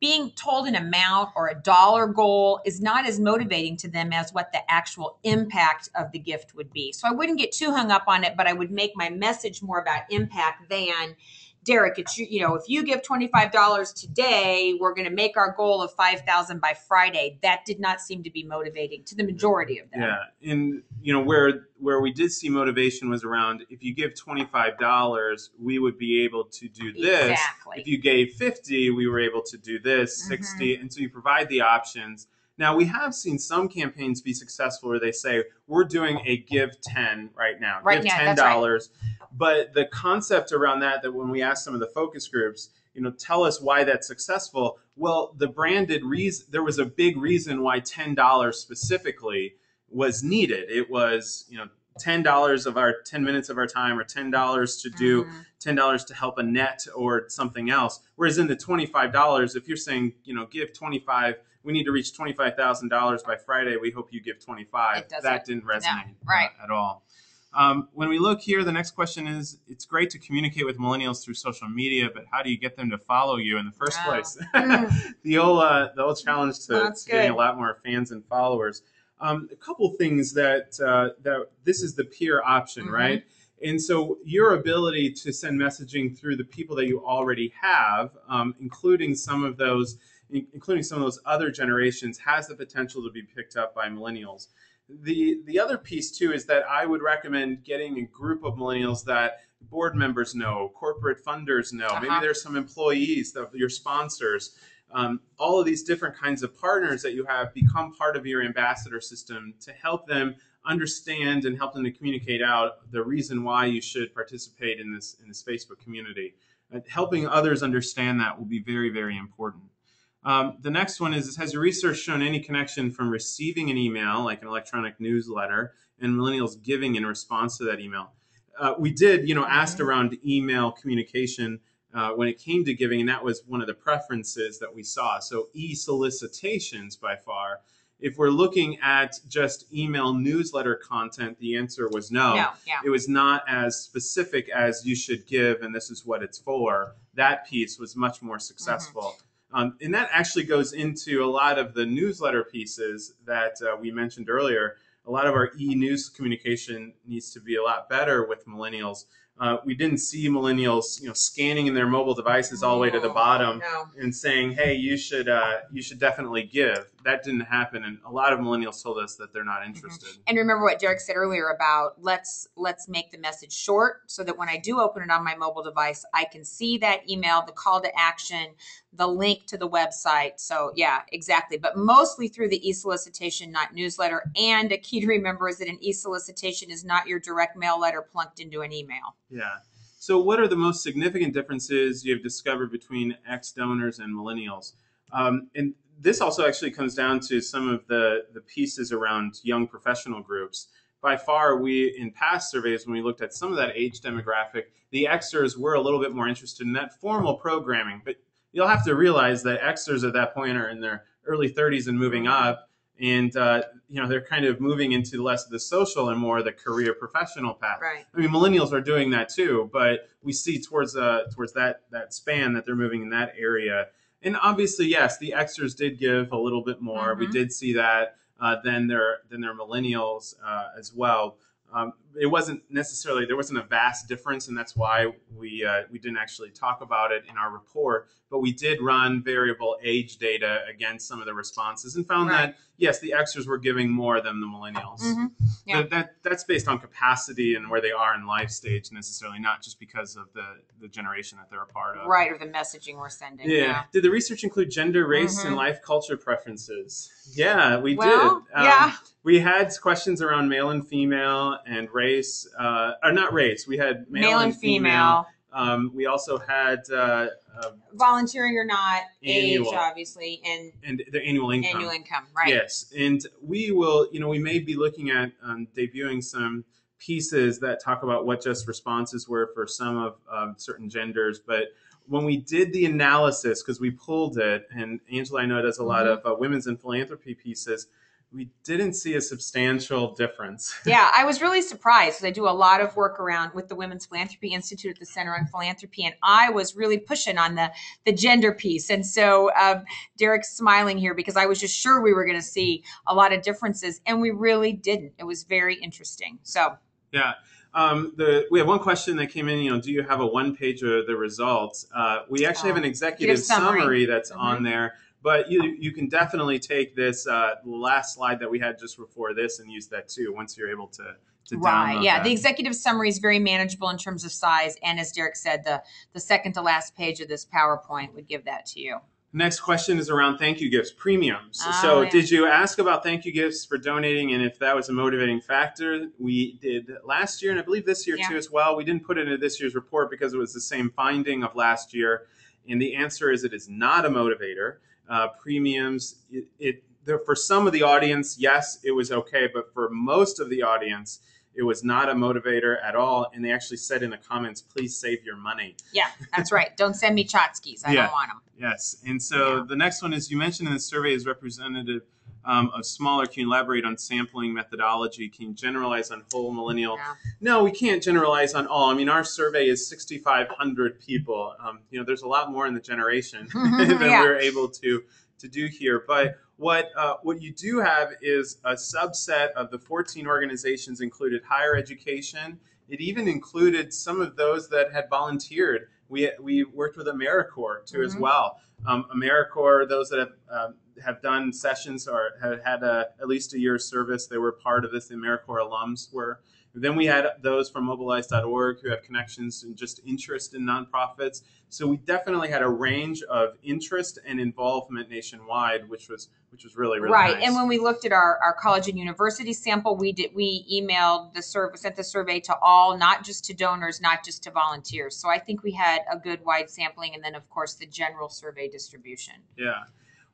Being told an amount or a dollar goal is not as motivating to them as what the actual impact of the gift would be. So I wouldn't get too hung up on it, but I would make my message more about impact than, Derek, it's if you give $25 today, we're going to make our goal of $5,000 by Friday. That did not seem to be motivating to the majority of them. Yeah, and where we did see motivation was around, if you give $25, we would be able to do this. Exactly. If you gave $50, we were able to do this. $60, and so you provide the options. Now, we have seen some campaigns be successful where they say, we're doing a give 10 right now. Give $10. That's right. But the concept around that when we asked some of the focus groups, tell us why that's successful. Well, the branded reason, there was a big reason why $10 specifically was needed. It was, $10 of our 10 minutes of our time, or $10 to do $10 to help a net or something else. Whereas in the $25, if you're saying, give 25, we need to reach $25,000 by Friday, we hope you give 25. That didn't resonate at all. When we look here, the next question is, it's great to communicate with millennials through social media, but how do you get them to follow you in the first place? The old challenge to getting a lot more fans and followers. A couple things that this is the peer option, right? And so your ability to send messaging through the people that you already have, including some of those other generations, has the potential to be picked up by millennials. The other piece too is that I would recommend getting a group of millennials that board members know, corporate funders know, maybe there's some employees, your sponsors, all of these different kinds of partners that you have become part of your ambassador system to help them understand and help them to communicate out the reason why you should participate in this Facebook community. Helping others understand that will be very, very important. The next one is, has your research shown any connection from receiving an email, like an electronic newsletter, and millennials giving in response to that email? We did, asked around email communication when it came to giving, and that was one of the preferences that we saw. So e-solicitations by far. If we're looking at just email newsletter content, the answer was no. No, yeah. It was not as specific as you should give, and this is what it's for. That piece was much more successful. And that actually goes into a lot of the newsletter pieces that we mentioned earlier. A lot of our e-news communication needs to be a lot better with millennials. We didn't see millennials, scanning in their mobile devices all the way to the bottom and saying, "Hey, you should definitely give." That didn't happen, and a lot of millennials told us that they're not interested. And remember what Derek said earlier about let's make the message short so that when I do open it on my mobile device, I can see that email, the call to action, the link to the website. So yeah, exactly. But mostly through the e-solicitation, not newsletter. And a key to remember is that an e-solicitation is not your direct mail letter plunked into an email. Yeah. So what are the most significant differences you have discovered between ex-donors and millennials? And this also actually comes down to some of the pieces around young professional groups. By far, in past surveys, when we looked at some of that age demographic, the Xers were a little bit more interested in that formal programming. But you'll have to realize that Xers at that point are in their early 30s and moving up. And, they're kind of moving into less of the social and more the career professional path. Right. I mean, millennials are doing that too, but we see towards that span that they're moving in that area. And obviously, yes, the Xers did give a little bit more. We did see that than their millennials as well. There wasn't a vast difference, and that's why we didn't actually talk about it in our report. But we did run variable age data against some of the responses and found that, yes, the Xers were giving more than the millennials. Yeah. But that's based on capacity and where they are in life stage, necessarily, not just because of the generation that they're a part of. Right, or the messaging we're sending. Yeah. Did the research include gender, race, and life culture preferences? Yeah, we did. Yeah. We had questions around male and female and race, or not race. We had male and female. We also had volunteering or not, annual, age, obviously, and the annual income. Annual income, right? Yes, and we will. We may be looking at debuting some pieces that talk about what just responses were for some of certain genders, but when we did the analysis, because we pulled it, and Angela, I know, does a lot of women's in philanthropy pieces, we didn't see a substantial difference. Yeah, I was really surprised because I do a lot of work around with the Women's Philanthropy Institute at the Center on Philanthropy, and I was really pushing on the gender piece. And so Derek's smiling here because I was just sure we were going to see a lot of differences, and we really didn't. It was very interesting. So yeah. We have one question that came in, do you have a one-page of the results? We actually have an executive summary that's on there. But you can definitely take this last slide that we had just before this and use that too once you're able to download Yeah, that. the executive summary is very manageable in terms of size. And as Derek said, the second to last page of this PowerPoint would give that to you. Next question is around thank you gifts, premiums. Did you ask about thank you gifts for donating and if that was a motivating factor? We did last year and I believe this year too as well. We didn't put it into this year's report because it was the same finding of last year. And the answer is it is not a motivator. Premiums, for some of the audience, yes, it was okay, but for most of the audience, it was not a motivator at all. And they actually said in the comments, please save your money. Yeah, that's right. Don't send me tchotchkes. I don't want them. Yes. And so the next one is, you mentioned in the survey is representative of smaller. Can you elaborate on sampling methodology? Can you generalize on whole millennial? No, we can't generalize on all. I mean, our survey is 6,500 people. There's a lot more in the generation than we're able to do here. But what you do have is a subset of the 14 organizations included higher education. It even included some of those that had volunteered. We worked with AmeriCorps too as well. AmeriCorps, those that have done sessions or have had at least a year's service, they were part of this. The AmeriCorps alums were. Then we had those from mobilize.org who have connections and just interest in nonprofits. So we definitely had a range of interest and involvement nationwide, which was really, really nice. And when we looked at our college and university sample, we emailed sent the survey to all, not just to donors, not just to volunteers. So I think we had a good wide sampling, and then of course the general survey distribution. Yeah.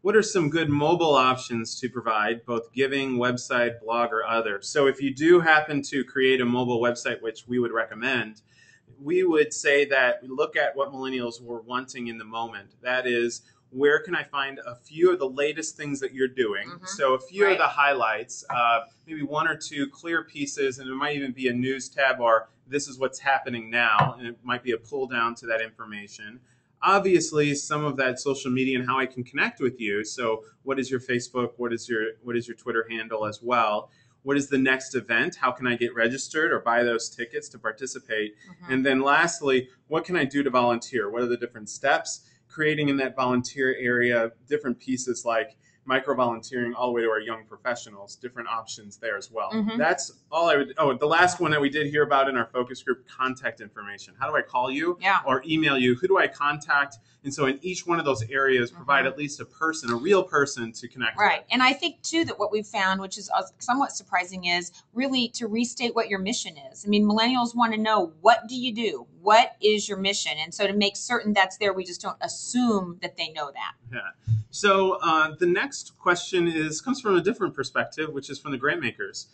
what are some good mobile options to provide, both giving, website, blog, or other? So if you do happen to create a mobile website, which we would recommend, we would say that we look at what millennials were wanting in the moment. That is, where can I find a few of the latest things that you're doing? So a few of the highlights, maybe one or two clear pieces, and it might even be a news tab or this is what's happening now, and it might be a pull down to that information. Obviously, some of that social media and how I can connect with you. So what is your Facebook? What is your Twitter handle as well? What is the next event? How can I get registered or buy those tickets to participate? And then lastly, what can I do to volunteer? What are the different steps? Creating in that volunteer area different pieces like micro volunteering all the way to our young professionals, different options there as well. That's all I would. Oh, the last one that we did hear about in our focus group, contact information. How do I call you or email you? Who do I contact? And so in each one of those areas, provide at least a person, a real person to connect with. And I think too that what we've found, which is somewhat surprising, is really to restate what your mission is. I mean, millennials want to know, what do you do? What is your mission? And so to make certain that's there, we just don't assume that they know that. Yeah. So the next question comes from a different perspective, which is from the grant makers,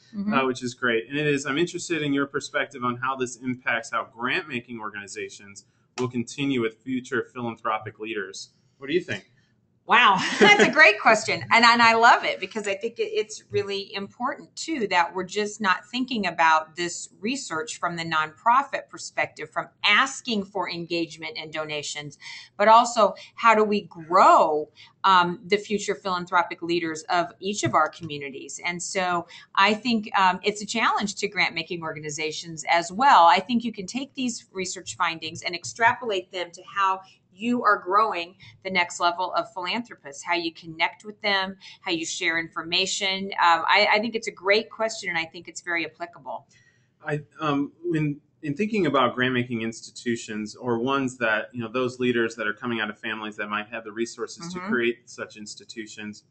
which is great. And it is, I'm interested in your perspective on how this impacts how grant making organizations will continue with future philanthropic leaders. What do you think? Wow, that's a great question. And I love it because I think it's really important, too, that we're just not thinking about this research from the nonprofit perspective, from asking for engagement and donations, but also how do we grow the future philanthropic leaders of each of our communities. And so I think it's a challenge to grant-making organizations as well. I think you can take these research findings and extrapolate them to how you are growing the next level of philanthropists, how you connect with them, how you share information. I think it's a great question, and I think it's very applicable. In thinking about grant-making institutions or ones that, those leaders that are coming out of families that might have the resources to create such institutions,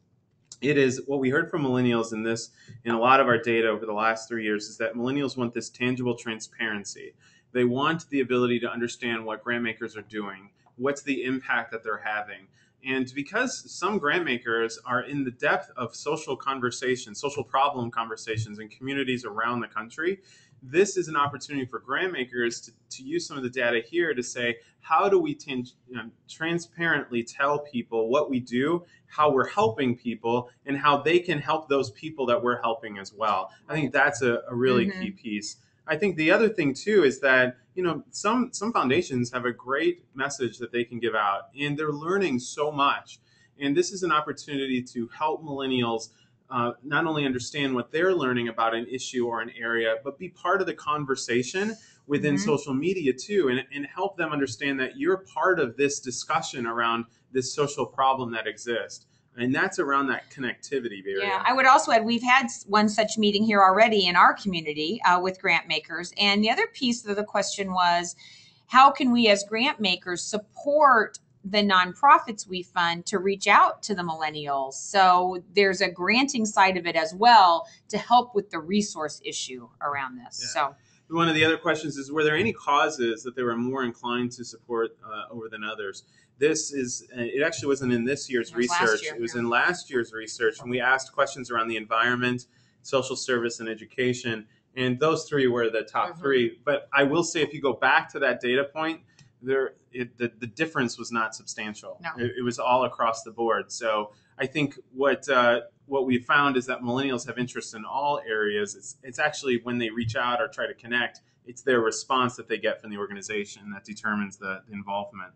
it is what we heard from millennials in a lot of our data over the last 3 years is that millennials want this tangible transparency. They want the ability to understand what grant makers are doing. What's the impact that they're having? And because some grant makers are in the depth of social conversations, social problem conversations in communities around the country, this is an opportunity for grant makers to use some of the data here to say, how do we transparently tell people what we do, how we're helping people, and how they can help those people that we're helping as well. I think that's a really key piece. I think the other thing too is that some foundations have a great message that they can give out, and they're learning so much. And this is an opportunity to help millennials not only understand what they're learning about an issue or an area, but be part of the conversation within social media too, and help them understand that you're part of this discussion around this social problem that exists. And that's around that connectivity barrier. Yeah, I would also add, we've had one such meeting here already in our community with grant makers. And the other piece of the question was, how can we as grant makers support the nonprofits we fund to reach out to the millennials? So there's a granting side of it as well to help with the resource issue around this. Yeah. So one of the other questions is, were there any causes that they were more inclined to support over than others? It actually wasn't in this year's research. It was in last year's research. And we asked questions around the environment, social service, and education. And those three were the top three. But I will say, if you go back to that data point, the difference was not substantial. No. It was all across the board. So I think what we found is that millennials have interest in all areas. It's actually when they reach out or try to connect, it's their response that they get from the organization that determines the involvement.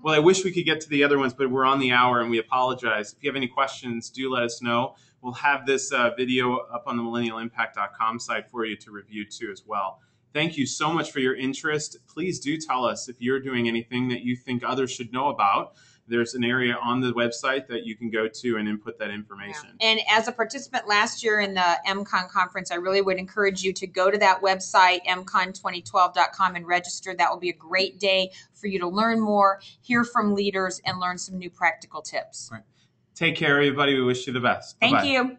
Well, I wish we could get to the other ones, but we're on the hour, and we apologize. If you have any questions, do let us know. We'll have this video up on the millennialimpact.com site for you to review too as well. Thank you so much for your interest. Please do tell us if you're doing anything that you think others should know about. There's an area on the website that you can go to and input that information. Yeah. And as a participant last year in the MCON conference, I really would encourage you to go to that website, mcon2012.com, and register. That will be a great day for you to learn more, hear from leaders, and learn some new practical tips. Right. Take care, everybody. We wish you the best. Thank Bye-bye. you.